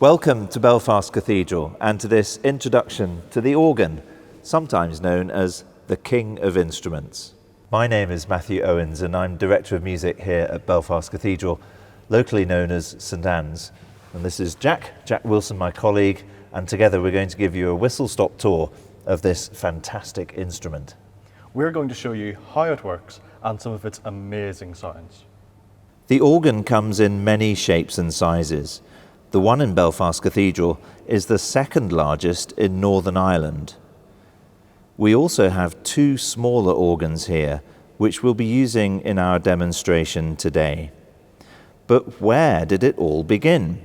Welcome to Belfast Cathedral and to this introduction to the organ, sometimes known as the King of Instruments. My name is Matthew Owens and I'm Director of Music here at Belfast Cathedral, locally known as St Anne's. And this is Jack Wilson, my colleague, and together we're going to give you a whistle-stop tour of this fantastic instrument. We're going to show you how it works and some of its amazing sounds. The organ comes in many shapes and sizes. The one in Belfast Cathedral is the second largest in Northern Ireland. We also have two smaller organs here, which we'll be using in our demonstration today. But where did it all begin?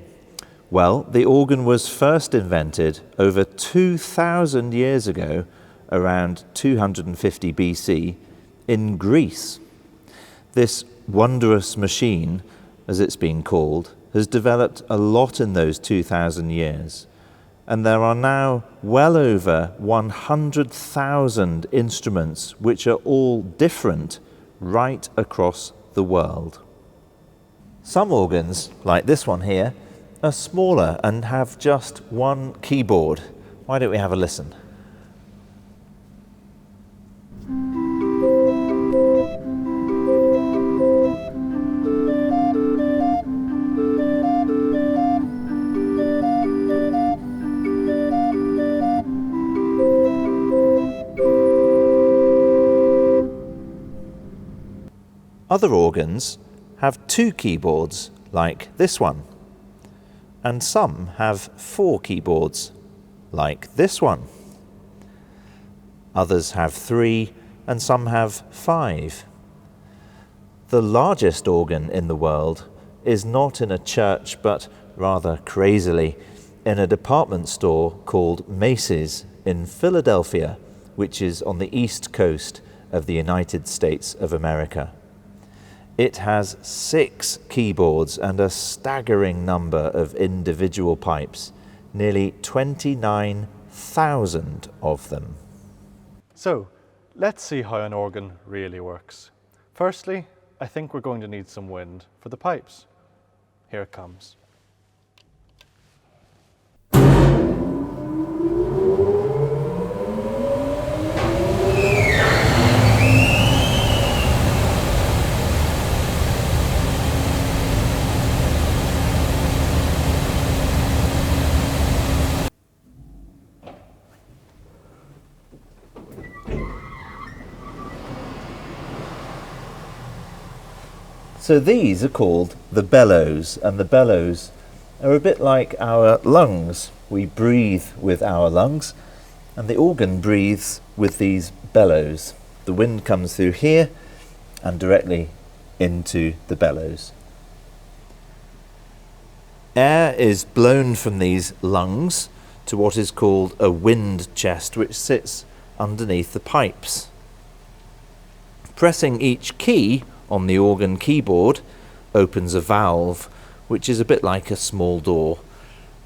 Well, the organ was first invented over 2,000 years ago, around 250 BC, in Greece. This wondrous machine, as it's been called, has developed a lot in those 2,000 years, and there are now well over 100,000 instruments which are all different right across the world. Some organs, like this one here, are smaller and have just one keyboard. Why don't we have a listen? Other organs have two keyboards, like this one, and some have four keyboards, like this one. Others have three, and some have five. The largest organ in the world is not in a church, but rather crazily, in a department store called Macy's in Philadelphia, which is on the east coast of the United States of America. It has 6 keyboards and a staggering number of individual pipes, nearly 29,000 of them. So, let's see how an organ really works. Firstly, I think we're going to need some wind for the pipes. Here it comes. So these are called the bellows, and the bellows are a bit like our lungs. We breathe with our lungs, and the organ breathes with these bellows. The wind comes through here and directly into the bellows. Air is blown from these lungs to what is called a wind chest, which sits underneath the pipes. Pressing each key on the organ keyboard opens a valve, which is a bit like a small door,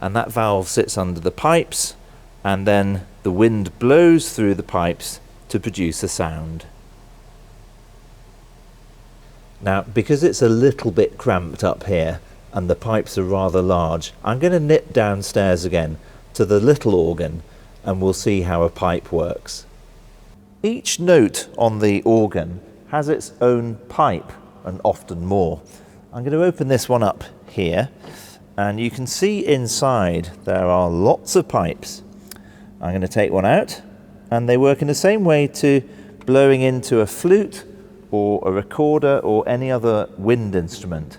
and that valve sits under the pipes, and then the wind blows through the pipes to produce a sound. Now, because it's a little bit cramped up here and the pipes are rather large, I'm going to nip downstairs again to the little organ and we'll see how a pipe works. Each note on the organ has its own pipe, and often more. I'm going to open this one up here, and you can see inside there are lots of pipes. I'm going to take one out, and they work in the same way to blowing into a flute or a recorder or any other wind instrument,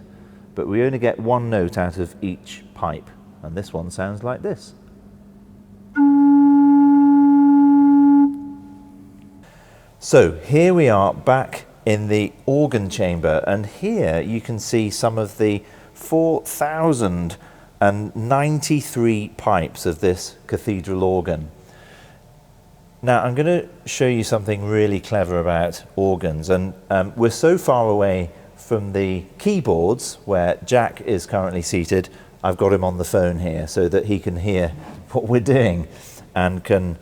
but we only get one note out of each pipe, and this one sounds like this. So here we are back in the organ chamber, and here you can see some of the 4,093 pipes of this cathedral organ. Now I'm going to show you something really clever about organs, and we're so far away from the keyboards where Jack is currently seated. I've got him on the phone here so that he can hear what we're doing and can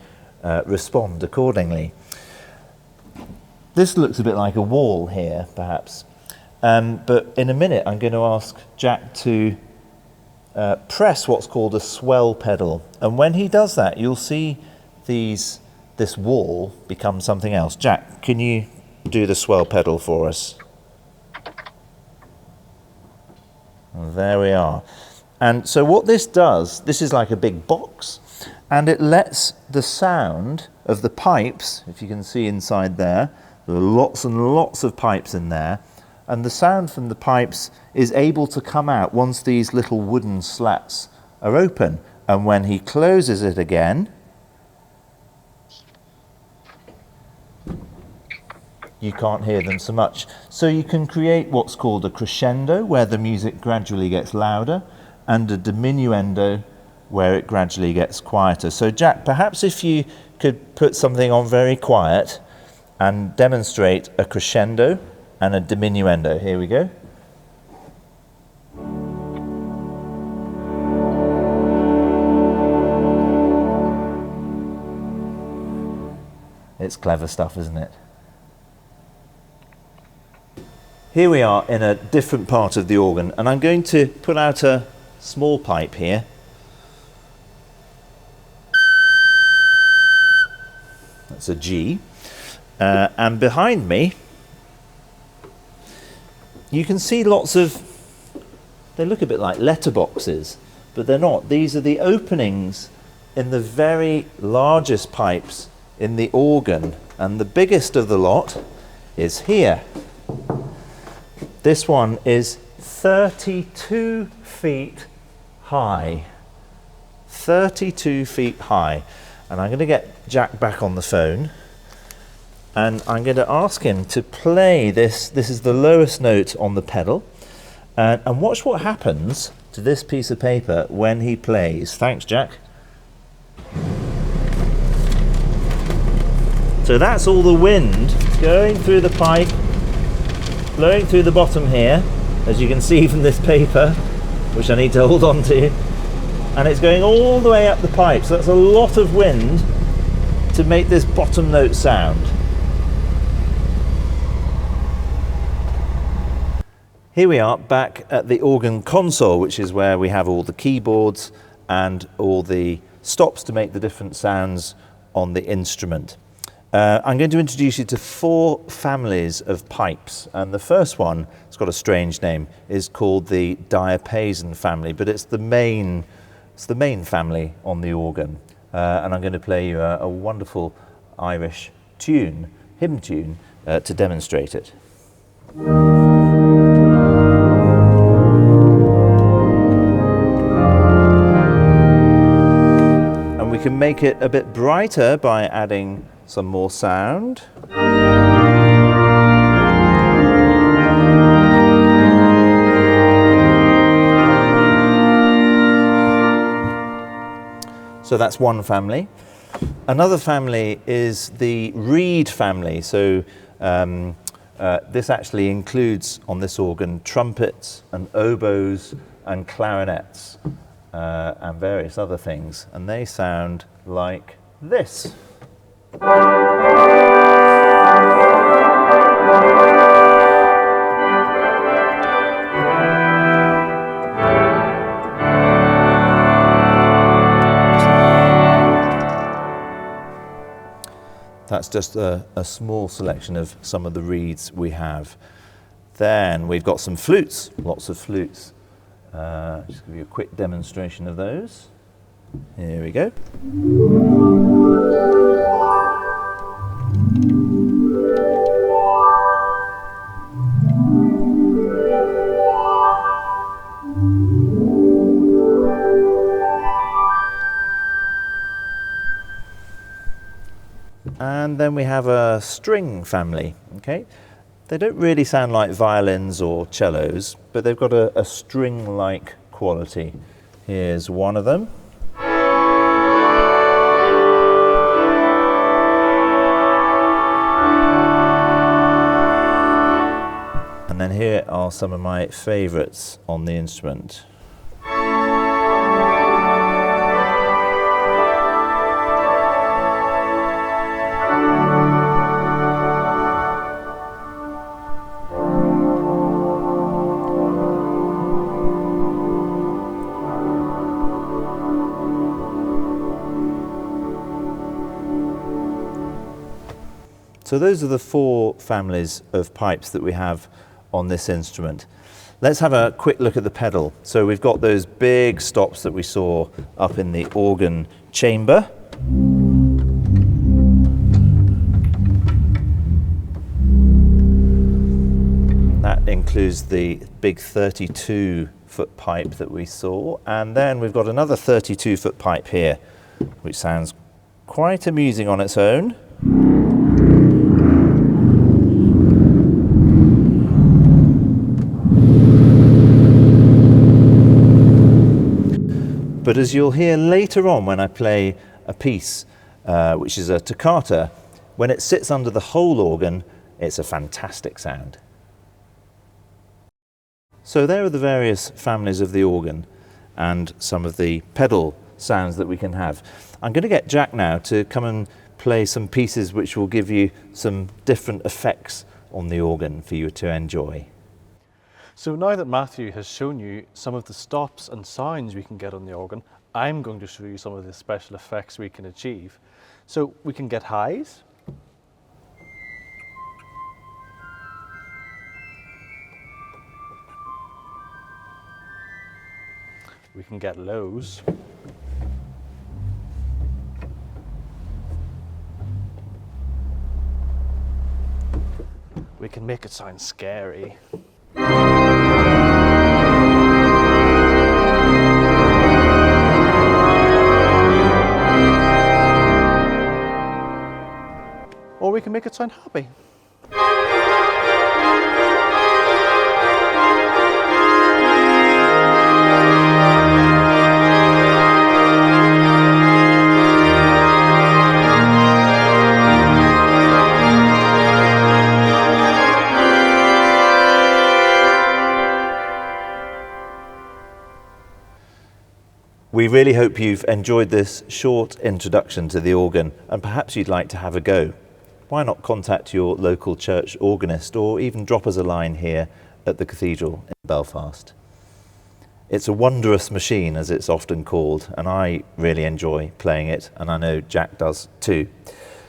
respond accordingly. This looks a bit like a wall here, perhaps, but in a minute I'm going to ask Jack to press what's called a swell pedal. And when he does that, you'll see this wall become something else. Jack, can you do the swell pedal for us? There we are. And so what this does, this is like a big box, and it lets the sound of the pipes, if you can see inside there are lots and lots of pipes in there, and the sound from the pipes is able to come out once these little wooden slats are open. And when he closes it again, you can't hear them so much. So you can create what's called a crescendo, where the music gradually gets louder, and a diminuendo, where it gradually gets quieter. So Jack, perhaps if you could put something on very quiet and demonstrate a crescendo and a diminuendo. Here we go. It's clever stuff, isn't it? Here we are in a different part of the organ, and I'm going to put out a small pipe here. That's a G. And behind me, you can see lots of, they look a bit like letterboxes, but they're not. These are the openings in the very largest pipes in the organ, and the biggest of the lot is here. This one is 32 feet high. 32 feet high. And I'm going to get Jack back on the phone, and I'm going to ask him to play this. This is the lowest note on the pedal. And watch what happens to this piece of paper when he plays. Thanks, Jack. So that's all the wind going through the pipe, blowing through the bottom here, as you can see from this paper, which I need to hold on to. And it's going all the way up the pipe. So that's a lot of wind to make this bottom note sound. Here we are back at the organ console, which is where we have all the keyboards and all the stops to make the different sounds on the instrument. I'm going to introduce you to 4 families of pipes, and the first one, it's got a strange name, is called the diapason family, but it's the main family on the organ. And I'm going to play you a wonderful Irish tune, hymn tune, to demonstrate it. And we can make it a bit brighter by adding some more sound. So that's one family. Another family is the reed family. So this actually includes on this organ trumpets and oboes and clarinets and various other things. And they sound like this. That's just a small selection of some of the reeds we have. Then we've got some flutes, lots of flutes. Just give you a quick demonstration of those. Here we go. And then we have a string family, okay? They don't really sound like violins or cellos, but they've got a string-like quality. Here's one of them. And then here are some of my favorites on the instrument. So those are the 4 families of pipes that we have on this instrument. Let's have a quick look at the pedal. So we've got those big stops that we saw up in the organ chamber. That includes the big 32-foot pipe that we saw, and then we've got another 32-foot pipe here, which sounds quite amusing on its own. But as you'll hear later on when I play a piece, which is a toccata, when it sits under the whole organ, it's a fantastic sound. So there are the various families of the organ and some of the pedal sounds that we can have. I'm going to get Jack now to come and play some pieces which will give you some different effects on the organ for you to enjoy. So now that Matthew has shown you some of the stops and sounds we can get on the organ, I'm going to show you some of the special effects we can achieve. So we can get highs. We can get lows. We can make it sound scary. Or we can make it sound happy. We really hope you've enjoyed this short introduction to the organ, and perhaps you'd like to have a go. Why not contact your local church organist or even drop us a line here at the cathedral in Belfast. It's a wondrous machine, as it's often called, and I really enjoy playing it, and I know Jack does too.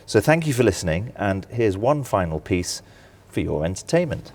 So thank you for listening, and here's one final piece for your entertainment.